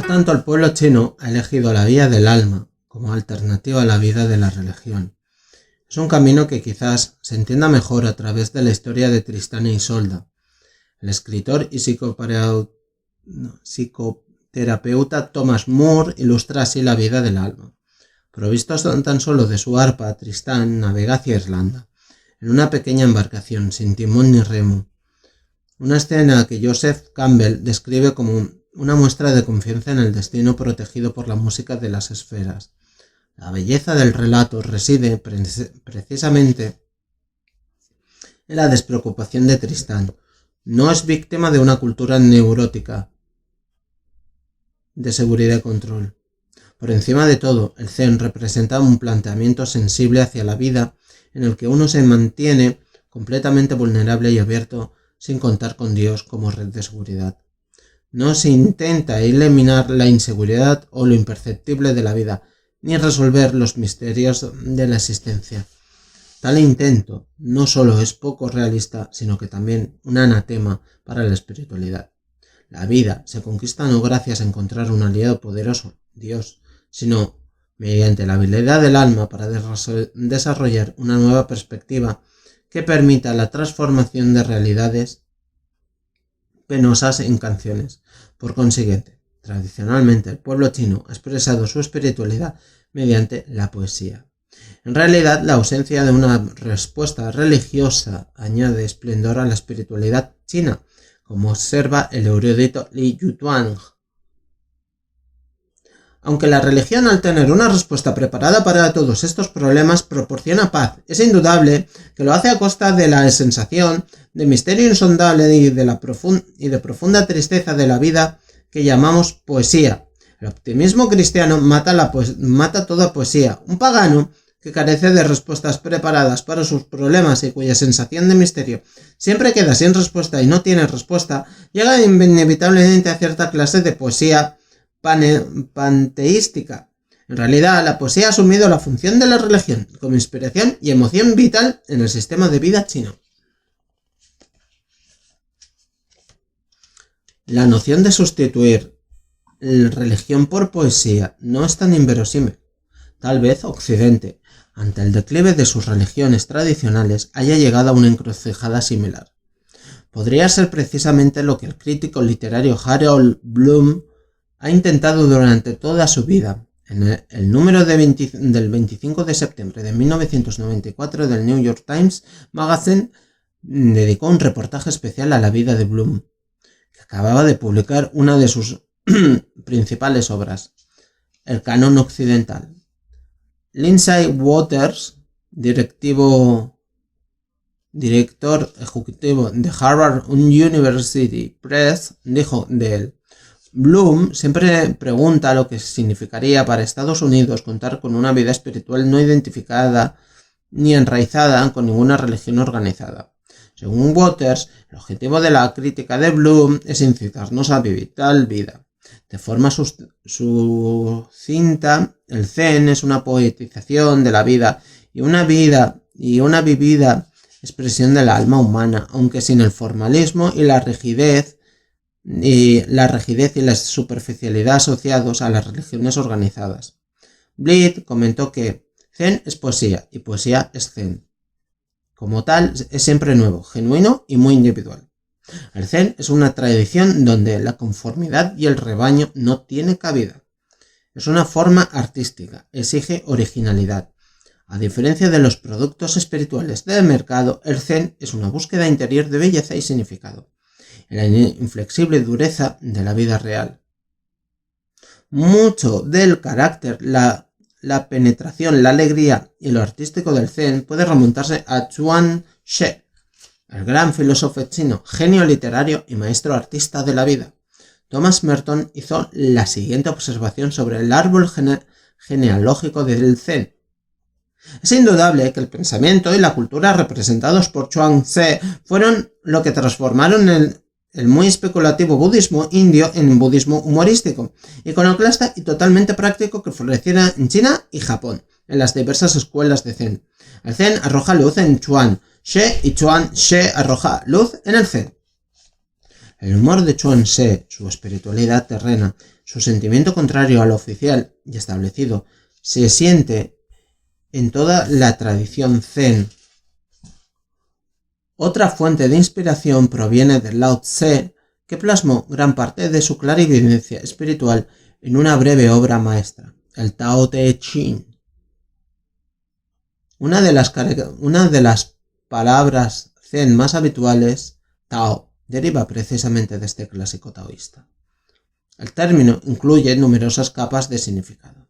Por tanto, el pueblo chino ha elegido la vía del alma como alternativa a la vida de la religión. Es un camino que quizás se entienda mejor a través de la historia de Tristán e Isolda. El escritor y psicoterapeuta Thomas Moore ilustra así la vida del alma. Provisto tan solo de su arpa, Tristán navega hacia Irlanda, en una pequeña embarcación, sin timón ni remo. Una escena que Joseph Campbell describe como una muestra de confianza en el destino protegido por la música de las esferas. La belleza del relato reside precisamente en la despreocupación de Tristán. No es víctima de una cultura neurótica de seguridad y control. Por encima de todo, el Zen representa un planteamiento sensible hacia la vida en el que uno se mantiene completamente vulnerable y abierto sin contar con Dios como red de seguridad. No se intenta eliminar la inseguridad o lo imperceptible de la vida, ni resolver los misterios de la existencia. Tal intento no solo es poco realista, sino que también un anatema para la espiritualidad. La vida se conquista no gracias a encontrar un aliado poderoso, Dios, sino mediante la habilidad del alma para desarrollar una nueva perspectiva que permita la transformación de realidades penosas en canciones. Por consiguiente, tradicionalmente el pueblo chino ha expresado su espiritualidad mediante la poesía. En realidad, la ausencia de una respuesta religiosa añade esplendor a la espiritualidad china, como observa el erudito Li Yutuang. Aunque la religión, al tener una respuesta preparada para todos estos problemas, proporciona paz, es indudable que lo hace a costa de la sensación de misterio insondable y de profunda tristeza de la vida que llamamos poesía. El optimismo cristiano mata toda poesía. Un pagano que carece de respuestas preparadas para sus problemas y cuya sensación de misterio siempre queda sin respuesta y no tiene respuesta, llega inevitablemente a cierta clase de poesía panteística. En realidad, la poesía ha asumido la función de la religión como inspiración y emoción vital en el sistema de vida chino. La noción de sustituir religión por poesía no es tan inverosímil. Tal vez Occidente, ante el declive de sus religiones tradicionales, haya llegado a una encrucijada similar. Podría ser precisamente lo que el crítico literario Harold Bloom ha intentado durante toda su vida. En el número del 25 de septiembre de 1994 del New York Times Magazine dedicó un reportaje especial a la vida de Bloom, que acababa de publicar una de sus principales obras, El Canon Occidental. Lindsay Waters, director ejecutivo de Harvard University Press, dijo de él: Bloom siempre pregunta lo que significaría para Estados Unidos contar con una vida espiritual no identificada ni enraizada con ninguna religión organizada. Según Waters, el objetivo de la crítica de Bloom es incitarnos a vivir tal vida. De forma sucinta, el Zen es una poetización de la vida y una vivida expresión del alma humana, aunque sin el formalismo y la rigidez y la superficialidad asociados a las religiones organizadas. Bleed comentó que Zen es poesía y poesía es Zen. Como tal, es siempre nuevo, genuino y muy individual. El Zen es una tradición donde la conformidad y el rebaño no tiene cabida. Es una forma artística, exige originalidad. A diferencia de los productos espirituales del mercado, el Zen es una búsqueda interior de belleza y significado, en la inflexible dureza de la vida real. Mucho del carácter, la penetración, la alegría y lo artístico del Zen puede remontarse a Chuang Tzu, el gran filósofo chino, genio literario y maestro artista de la vida. Thomas Merton hizo la siguiente observación sobre el árbol genealógico del Zen. Es indudable que el pensamiento y la cultura representados por Chuang Tzu fueron lo que transformaron el muy especulativo budismo indio en un budismo humorístico, iconoclasta y totalmente práctico que floreciera en China y Japón, en las diversas escuelas de Zen. El Zen arroja luz en Chuang Tzu y Chuang Tzu arroja luz en el Zen. El humor de Chuan Tze, su espiritualidad terrena, su sentimiento contrario a lo oficial y establecido, se siente en toda la tradición Zen. Otra fuente de inspiración proviene de Lao Tse, que plasmó gran parte de su clarividencia espiritual en una breve obra maestra, el Tao Te Ching. Una de las palabras Zen más habituales, Tao, deriva precisamente de este clásico taoísta. El término incluye numerosas capas de significado.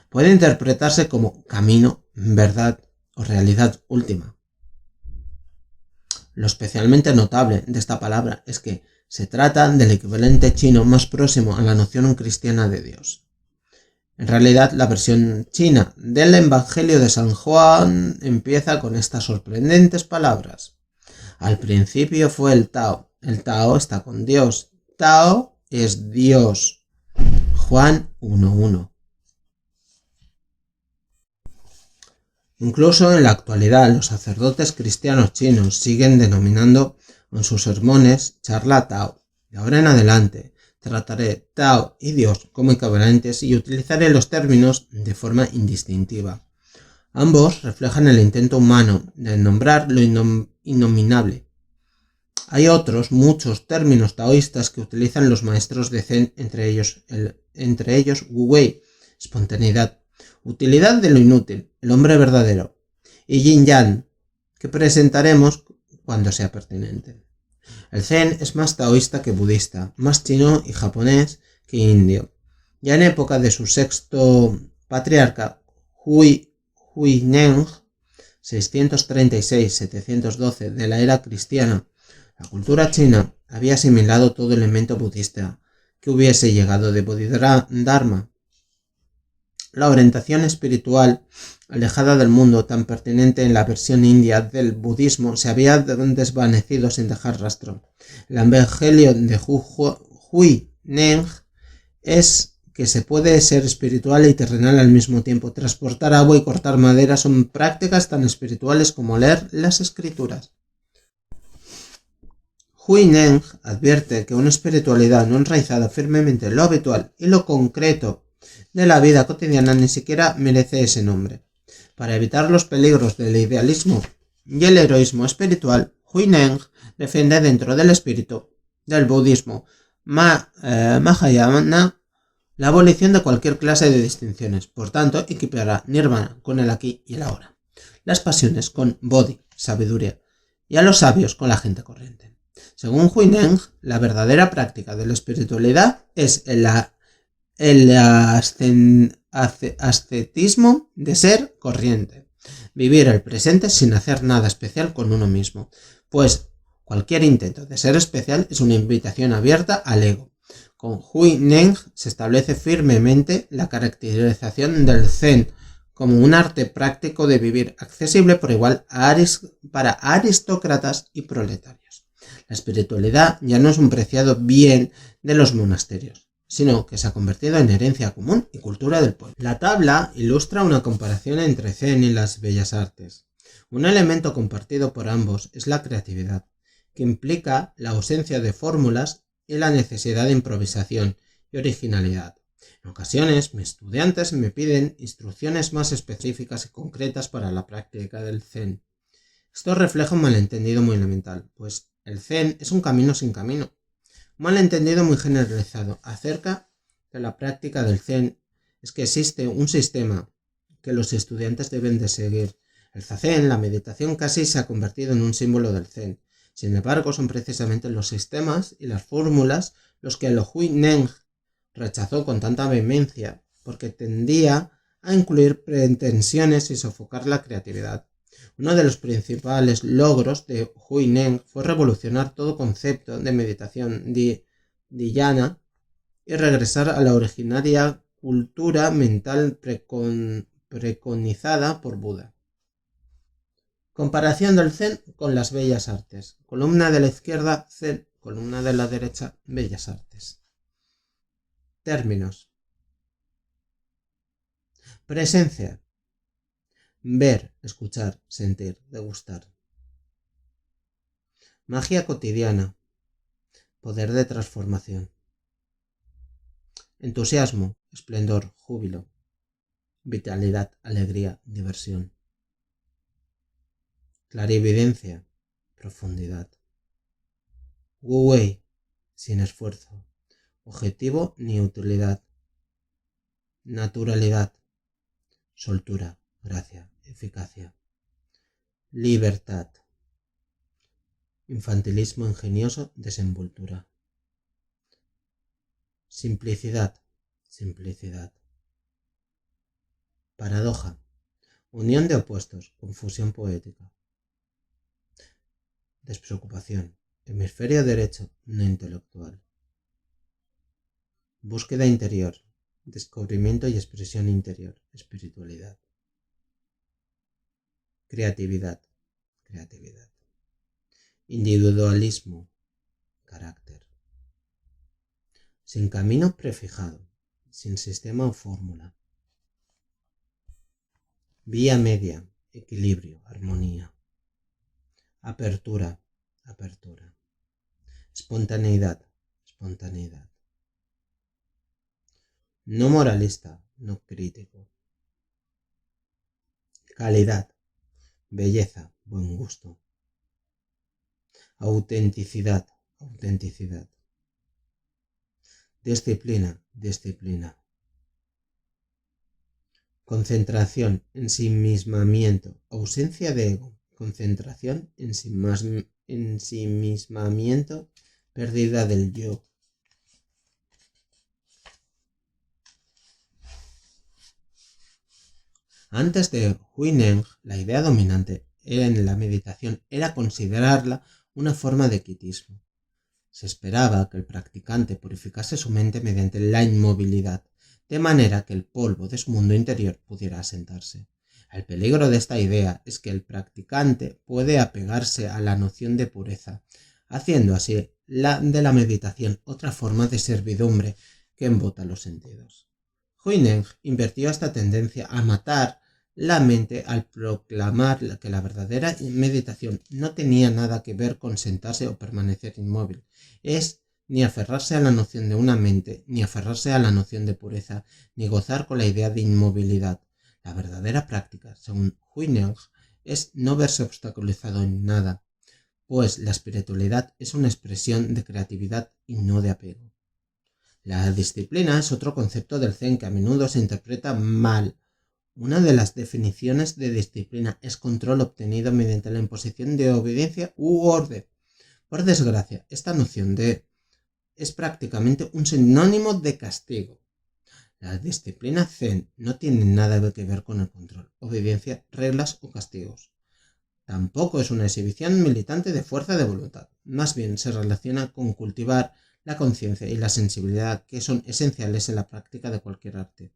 Puede interpretarse como camino, verdad o realidad última. Lo especialmente notable de esta palabra es que se trata del equivalente chino más próximo a la noción cristiana de Dios. En realidad, la versión china del Evangelio de San Juan empieza con estas sorprendentes palabras. Al principio fue el Tao. El Tao está con Dios. Tao es Dios. Juan 1:1. Incluso en la actualidad, los sacerdotes cristianos chinos siguen denominando en sus sermones charla Tao. De ahora en adelante, trataré Tao y Dios como equivalentes y utilizaré los términos de forma indistintiva. Ambos reflejan el intento humano de nombrar lo innominable. Hay otros muchos términos taoístas que utilizan los maestros de Zen, entre ellos Wu Wei, espontaneidad, utilidad de lo inútil, el hombre verdadero, y Yin Yang, que presentaremos cuando sea pertinente. El Zen es más taoísta que budista, más chino y japonés que indio. Ya en época de su sexto patriarca, Huineng, 636-712 de la era cristiana, la cultura china había asimilado todo elemento budista que hubiese llegado de Bodhidharma. La orientación espiritual alejada del mundo, tan pertinente en la versión india del budismo, se había desvanecido sin dejar rastro. El Evangelio de Huineng es que se puede ser espiritual y terrenal al mismo tiempo. Transportar agua y cortar madera son prácticas tan espirituales como leer las escrituras. Huineng advierte que una espiritualidad no enraizada firmemente en lo habitual y lo concreto de la vida cotidiana ni siquiera merece ese nombre. Para evitar los peligros del idealismo y el heroísmo espiritual, Huineng defiende dentro del espíritu del budismo Mahayana la abolición de cualquier clase de distinciones. Por tanto, equipará nirvana con el aquí y el ahora, las pasiones con bodhi, sabiduría, y a los sabios con la gente corriente. Según Huineng, la verdadera práctica de la espiritualidad es el ascetismo de ser corriente, vivir el presente sin hacer nada especial con uno mismo, pues cualquier intento de ser especial es una invitación abierta al ego. Con Huineng se establece firmemente la caracterización del Zen como un arte práctico de vivir accesible por igual para aristócratas y proletarios. La espiritualidad ya no es un preciado bien de los monasterios, sino que se ha convertido en herencia común y cultura del pueblo. La tabla ilustra una comparación entre Zen y las bellas artes. Un elemento compartido por ambos es la creatividad, que implica la ausencia de fórmulas y la necesidad de improvisación y originalidad. En ocasiones, mis estudiantes me piden instrucciones más específicas y concretas para la práctica del Zen. Esto refleja un malentendido muy elemental, pues el Zen es un camino sin camino. Un malentendido muy generalizado acerca de la práctica del Zen es que existe un sistema que los estudiantes deben de seguir. El zazen, la meditación, casi se ha convertido en un símbolo del Zen. Sin embargo, son precisamente los sistemas y las fórmulas los que el Huineng rechazó con tanta vehemencia, porque tendía a incluir pretensiones y sofocar la creatividad. Uno de los principales logros de Huineng fue revolucionar todo concepto de meditación dhyana y regresar a la originaria cultura mental preconizada por Buda. Comparación del Zen con las bellas artes. Columna de la izquierda, Zen. Columna de la derecha, bellas artes. Términos. Presencia. Ver, escuchar, sentir, degustar. Magia cotidiana. poder de transformación. Entusiasmo, esplendor, júbilo, vitalidad, alegría, diversión. Clarividencia, profundidad. Wu Wei, sin esfuerzo, objetivo ni utilidad. Naturalidad, soltura, gracia, eficacia. Libertad, infantilismo ingenioso, desenvoltura. Simplicidad, simplicidad. Paradoja, unión de opuestos, confusión poética. Despreocupación, hemisferio derecho, no intelectual. Búsqueda interior, descubrimiento y expresión interior, espiritualidad. Creatividad, creatividad. Individualismo, carácter. Sin camino prefijado, sin sistema o fórmula. Vía media, equilibrio, armonía. Apertura, apertura. Espontaneidad, espontaneidad. No moralista, no crítico. Calidad, belleza, buen gusto. Autenticidad, autenticidad. Disciplina, disciplina. Concentración, ensimismamiento, ausencia de ego. Concentración, ensimismamiento, pérdida del yo. Antes de Huineng, la idea dominante en la meditación era considerarla una forma de quietismo. Se esperaba que el practicante purificase su mente mediante la inmovilidad, de manera que el polvo de su mundo interior pudiera asentarse. El peligro de esta idea es que el practicante puede apegarse a la noción de pureza, haciendo así de la meditación otra forma de servidumbre que embota los sentidos. Huineng invirtió esta tendencia a matar la mente al proclamar que la verdadera meditación no tenía nada que ver con sentarse o permanecer inmóvil. Es ni aferrarse a la noción de una mente, ni aferrarse a la noción de pureza, ni gozar con la idea de inmovilidad. La verdadera práctica, según Huineng, es no verse obstaculizado en nada, pues la espiritualidad es una expresión de creatividad y no de apego. La disciplina es otro concepto del Zen que a menudo se interpreta mal. Una de las definiciones de disciplina es control obtenido mediante la imposición de obediencia u orden. Por desgracia, esta noción es prácticamente un sinónimo de castigo. La disciplina Zen no tiene nada que ver con el control, obediencia, reglas o castigos. Tampoco es una exhibición militante de fuerza de voluntad. Más bien se relaciona con cultivar la conciencia y la sensibilidad que son esenciales en la práctica de cualquier arte.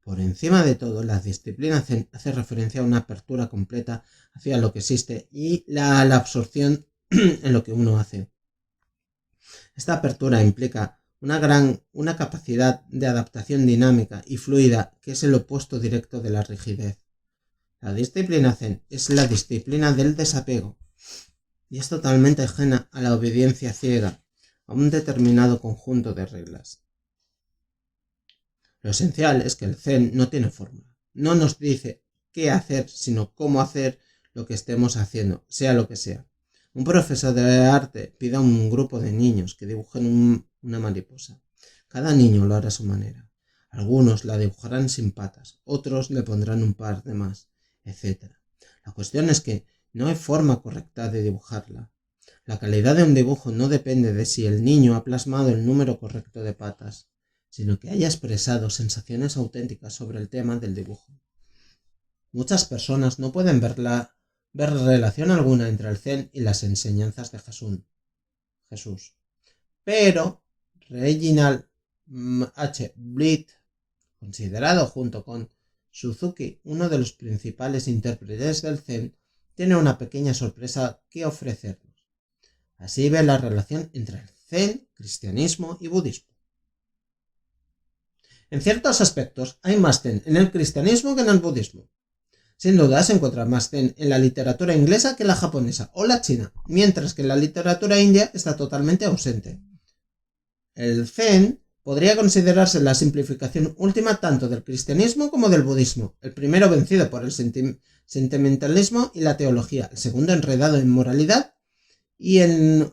Por encima de todo, la disciplina Zen hace referencia a una apertura completa hacia lo que existe y la absorción en lo que uno hace. Esta apertura implica una capacidad de adaptación dinámica y fluida que es el opuesto directo de la rigidez. La disciplina Zen es la disciplina del desapego y es totalmente ajena a la obediencia ciega a un determinado conjunto de reglas. Lo esencial es que el Zen no tiene fórmula. No nos dice qué hacer, sino cómo hacer lo que estemos haciendo, sea lo que sea. Un profesor de arte pide a un grupo de niños que dibujen una mariposa. Cada niño lo hará a su manera. Algunos la dibujarán sin patas, otros le pondrán un par de más, etc. La cuestión es que no hay forma correcta de dibujarla. La calidad de un dibujo no depende de si el niño ha plasmado el número correcto de patas, sino que haya expresado sensaciones auténticas sobre el tema del dibujo. Muchas personas no pueden ver relación alguna entre el Zen y las enseñanzas de Jesús. Pero Reginald H. Blitt, considerado junto con Suzuki uno de los principales intérpretes del Zen, tiene una pequeña sorpresa que ofrecernos. Así ve la relación entre el Zen, cristianismo y budismo. En ciertos aspectos hay más Zen en el cristianismo que en el budismo. Sin duda se encuentra más zen en la literatura inglesa que en la japonesa o la china, mientras que en la literatura india está totalmente ausente. El zen podría considerarse la simplificación última tanto del cristianismo como del budismo, el primero vencido por el sentimentalismo y la teología, el segundo enredado en moralidad y en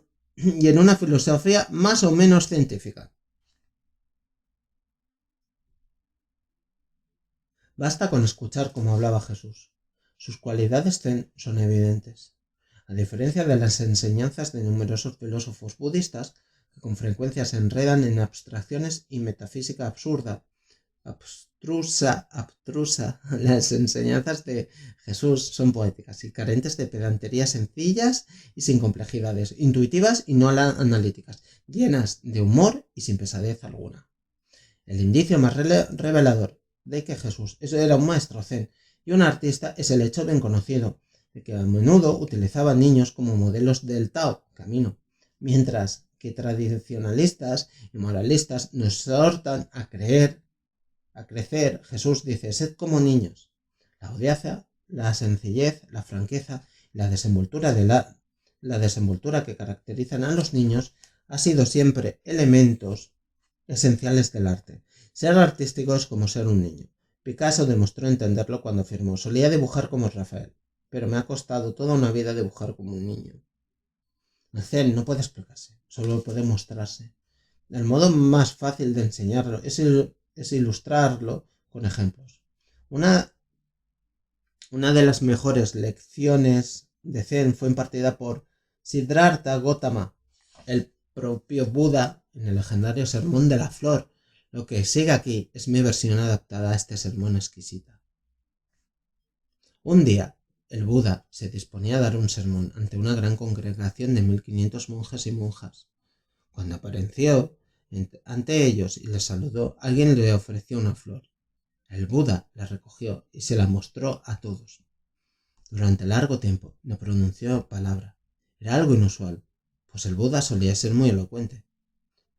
una filosofía más o menos científica. Basta con escuchar cómo hablaba Jesús. Sus cualidades zen son evidentes. A diferencia de las enseñanzas de numerosos filósofos budistas, que con frecuencia se enredan en abstracciones y metafísica absurda, abstrusa, las enseñanzas de Jesús son poéticas y carentes de pedantería, sencillas y sin complejidades, intuitivas y no analíticas, llenas de humor y sin pesadez alguna. El indicio más revelador de que Jesús era un maestro zen y un artista es el hecho bien conocido de que a menudo utilizaba niños como modelos del Tao, camino, mientras que tradicionalistas y moralistas nos exhortan a crecer. Jesús dice: sed como niños. La audacia, la sencillez, la franqueza y la desenvoltura que caracterizan a los niños ha sido siempre elementos esenciales del arte. Ser artístico es como ser un niño. Picasso demostró entenderlo cuando afirmó: solía dibujar como Rafael, pero me ha costado toda una vida dibujar como un niño. El zen no puede explicarse, solo puede mostrarse. El modo más fácil de enseñarlo es ilustrarlo con ejemplos. Una de las mejores lecciones de zen fue impartida por Siddhartha Gautama, el propio Buda, en el legendario Sermón de la Flor. Lo que sigue aquí es mi versión adaptada a este sermón exquisita. Un día, el Buda se disponía a dar un sermón ante una gran congregación de 1500 monjes y monjas. Cuando apareció ante ellos y les saludó, alguien le ofreció una flor. El Buda la recogió y se la mostró a todos. Durante largo tiempo no pronunció palabra. Era algo inusual, pues el Buda solía ser muy elocuente.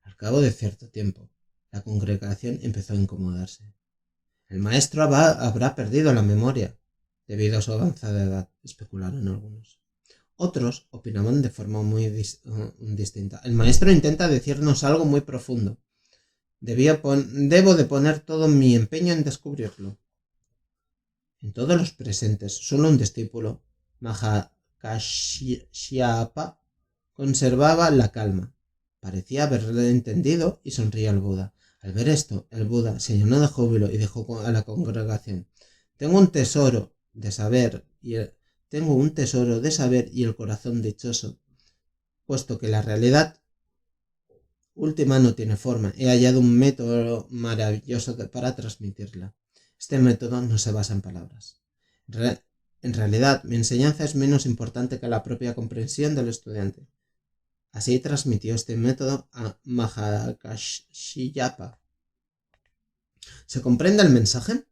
Al cabo de cierto tiempo, la congregación empezó a incomodarse. El maestro habrá perdido la memoria debido a su avanzada edad, especularon algunos. Otros opinaban de forma muy distinta. El maestro intenta decirnos algo muy profundo. Debo de poner todo mi empeño en descubrirlo. En todos los presentes, solo un discípulo, Mahakashyapa, conservaba la calma. Parecía haberle entendido y sonría al Buda. Al ver esto, el Buda se llenó de júbilo y dijo a la congregación: Tengo un tesoro de saber y el corazón dichoso, puesto que la realidad última no tiene forma. He hallado un método maravilloso para transmitirla. Este método no se basa en palabras. En realidad, mi enseñanza es menos importante que la propia comprensión del estudiante. Así transmitió este método a Mahakashyapa. ¿Se comprende el mensaje?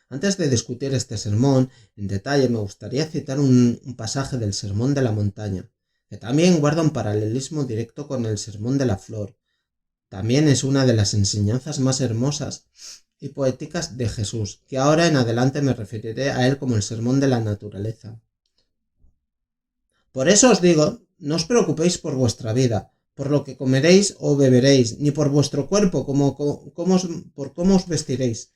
Antes de discutir este sermón en detalle, me gustaría citar un pasaje del Sermón de la Montaña, que también guarda un paralelismo directo con el Sermón de la Flor. También es una de las enseñanzas más hermosas y poéticas de Jesús, que ahora en adelante me referiré a él como el Sermón de la Naturaleza. Por eso os digo, no os preocupéis por vuestra vida, por lo que comeréis o beberéis, ni por vuestro cuerpo, por cómo os vestiréis.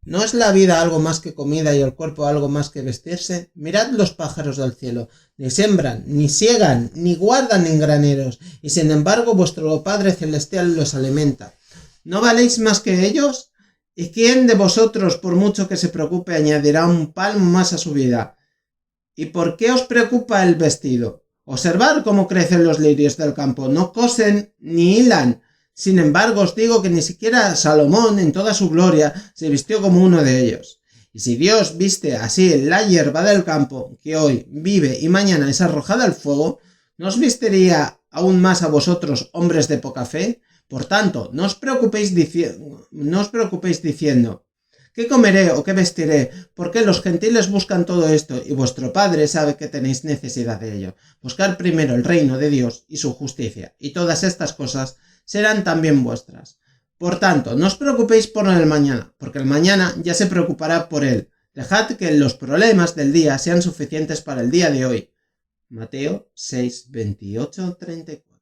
¿No es la vida algo más que comida y el cuerpo algo más que vestirse? Mirad los pájaros del cielo, ni siembran, ni siegan, ni guardan en graneros, y sin embargo vuestro Padre Celestial los alimenta. ¿No valéis más que ellos? ¿Y quién de vosotros, por mucho que se preocupe, añadirá un palmo más a su vida? ¿Y por qué os preocupa el vestido? Observad cómo crecen los lirios del campo, no cosen ni hilan. Sin embargo, os digo que ni siquiera Salomón, en toda su gloria, se vistió como uno de ellos. Y si Dios viste así la hierba del campo, que hoy vive y mañana es arrojada al fuego, ¿no os vistiría aún más a vosotros, hombres de poca fe? Por tanto, no os preocupéis diciendo: ¿qué comeré o qué vestiré? Porque los gentiles buscan todo esto, y vuestro Padre sabe que tenéis necesidad de ello. Buscad primero el reino de Dios y su justicia, y todas estas cosas serán también vuestras. Por tanto, no os preocupéis por el mañana, porque el mañana ya se preocupará por él Dejad que los problemas del día sean suficientes para el día de hoy. Mateo 6, 28, 34.